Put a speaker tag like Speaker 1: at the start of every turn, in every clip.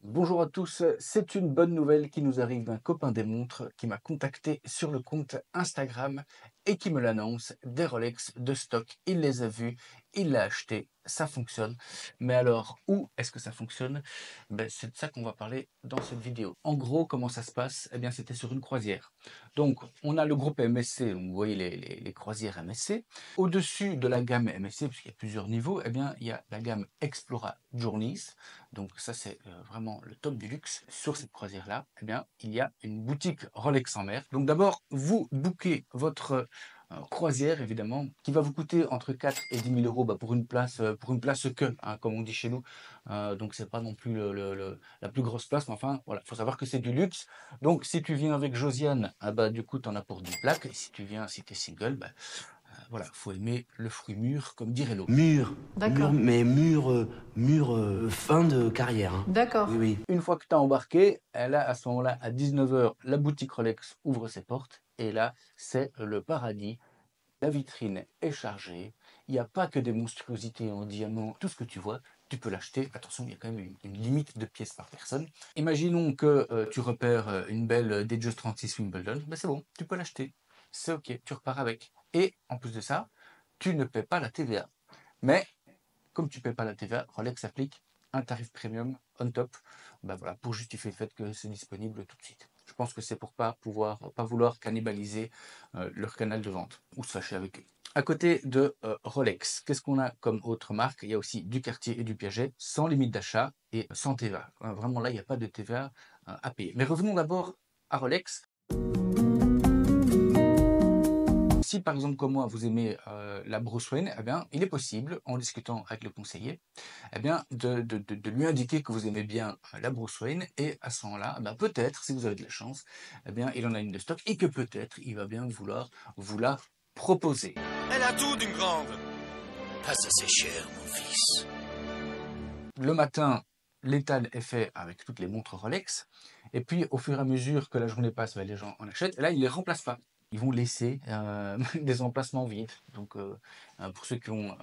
Speaker 1: Bonjour à tous, c'est une bonne nouvelle qui nous arrive d'un copain des montres qui m'a contacté sur le compte Instagram et qui me l'annonce, des Rolex de stock. Il les a vus, il l'a acheté, ça fonctionne. Mais alors, où est-ce que ça fonctionne? C'est de ça qu'on va parler dans cette vidéo. En gros, comment ça se passe? Eh bien, c'était sur une croisière. Donc, on a le groupe MSC, donc vous voyez les croisières MSC. Au-dessus de la gamme MSC, puisqu'il y a plusieurs niveaux, eh bien, il y a la gamme Explora Journeys. Donc ça, c'est vraiment le top du luxe. Sur cette croisière-là, eh bien, il y a une boutique Rolex en mer. Donc d'abord, vous bookez votre croisière, évidemment, qui va vous coûter entre 4 et 10 000 euros pour une place que, hein, comme on dit chez nous. Donc c'est pas non plus la plus grosse place, mais enfin, voilà, faut savoir que c'est du luxe. Donc si tu viens avec Josiane, ah bah, du coup, tu en as pour 10 plaques. Et si tu viens, si tu es single, bah, voilà, faut aimer le fruit mûr, comme dirait l'autre.
Speaker 2: D'accord.
Speaker 3: Mais fin de carrière, hein.
Speaker 2: D'accord.
Speaker 3: Oui, oui.
Speaker 1: Une fois que tu as embarqué, là, à ce moment-là, à 19 h, la boutique Rolex ouvre ses portes. Et là, c'est le paradis. La vitrine est chargée. Il n'y a pas que des monstruosités en diamant. Tout ce que tu vois, tu peux l'acheter. Attention, il y a quand même une limite de pièces par personne. Imaginons que tu repères une belle Datejust 36 Wimbledon. Ben c'est bon, tu peux l'acheter. C'est OK, tu repars avec. Et en plus de ça, tu ne paies pas la TVA. Mais comme tu ne paies pas la TVA, Rolex applique un tarif premium on top, voilà, pour justifier le fait que c'est disponible tout de suite. Je pense que c'est pour pas vouloir cannibaliser leur canal de vente ou se fâcher avec eux. À côté de Rolex, qu'est-ce qu'on a comme autre marque? Il y a aussi du Cartier et du Piaget, sans limite d'achat et sans TVA. Vraiment là, il n'y a pas de TVA à payer. Mais revenons d'abord à Rolex. Si par exemple comme moi vous aimez la Bruce Wayne, eh bien, il est possible, en discutant avec le conseiller, eh bien, de lui indiquer que vous aimez bien la Bruce Wayne, et à ce moment-là, peut-être, si vous avez de la chance, eh bien, il en a une de stock et que peut-être il va bien vouloir vous la proposer.
Speaker 4: Elle a tout d'une grande.
Speaker 5: Ah, ça c'est cher, mon fils.
Speaker 1: Le matin, l'étal est fait avec toutes les montres Rolex, et puis au fur et à mesure que la journée passe, les gens en achètent, et là, ils ne les remplacent pas. Ils vont laisser des emplacements vides. Donc, pour ceux qui ont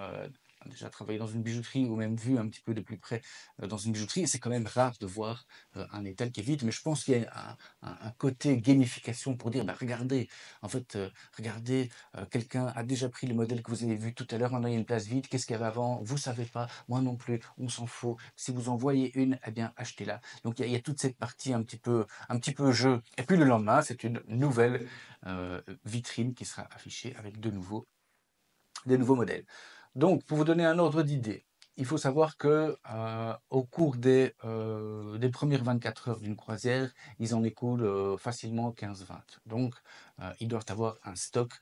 Speaker 1: déjà travaillé dans une bijouterie ou même vu un petit peu de plus près dans une bijouterie, c'est quand même rare de voir un étal qui est vide. Mais je pense qu'il y a un côté gamification pour dire, regardez, en fait, regardez, quelqu'un a déjà pris le modèle que vous avez vu tout à l'heure, maintenant il y a une place vide, qu'est-ce qu'il y avait avant? Vous savez pas, moi non plus, on s'en fout. Si vous en voyez une, eh bien, achetez-la. Donc il y a toute cette partie un petit peu jeu. Et puis le lendemain, c'est une nouvelle vitrine qui sera affichée avec des nouveaux modèles. Donc, pour vous donner un ordre d'idée, il faut savoir que au cours des premières 24 heures d'une croisière, ils en écoulent facilement 15-20. Donc, ils doivent avoir un stock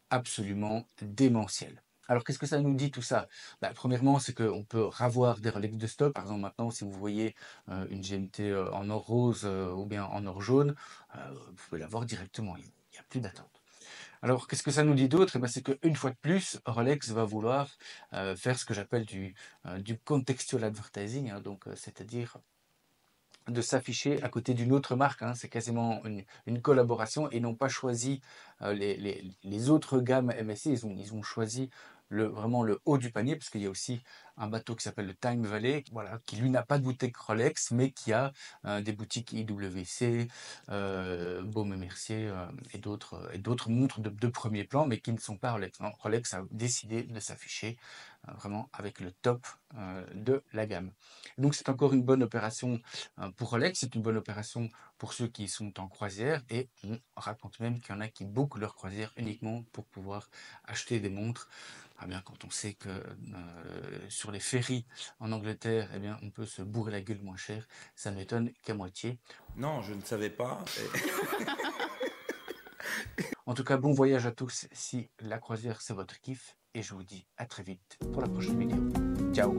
Speaker 1: absolument démentiel. Alors, qu'est-ce que ça nous dit tout ça? Premièrement, c'est qu'on peut ravoir des Rolex de stock. Par exemple, maintenant, si vous voyez une GMT en or rose ou bien en or jaune, vous pouvez l'avoir directement. Il n'y a plus d'attente. Alors, qu'est-ce que ça nous dit d'autre? C'est qu'une fois de plus, Rolex va vouloir faire ce que j'appelle du contextual advertising, hein, donc c'est-à-dire de s'afficher à côté d'une autre marque, hein. C'est quasiment une collaboration et n'ont pas choisi les autres gammes MSC, ils ont choisi vraiment le haut du panier, parce qu'il y a aussi un bateau qui s'appelle le Time Valley, voilà, qui lui n'a pas de boutique Rolex, mais qui a des boutiques IWC, Baume et Mercier et d'autres montres de premier plan, mais qui ne sont pas Rolex, non, Rolex a décidé de s'afficher vraiment avec le top de la gamme. Donc c'est encore une bonne opération pour Rolex, c'est une bonne opération pour ceux qui sont en croisière, et on raconte même qu'il y en a qui bookent leur croisière uniquement pour pouvoir acheter des montres. Quand on sait que sur les ferries en Angleterre, on peut se bourrer la gueule moins cher, ça m'étonne qu'à moitié.
Speaker 4: Non, je ne savais pas.
Speaker 1: En tout cas, bon voyage à tous si la croisière c'est votre kiff, et je vous dis à très vite pour la prochaine vidéo. Ciao!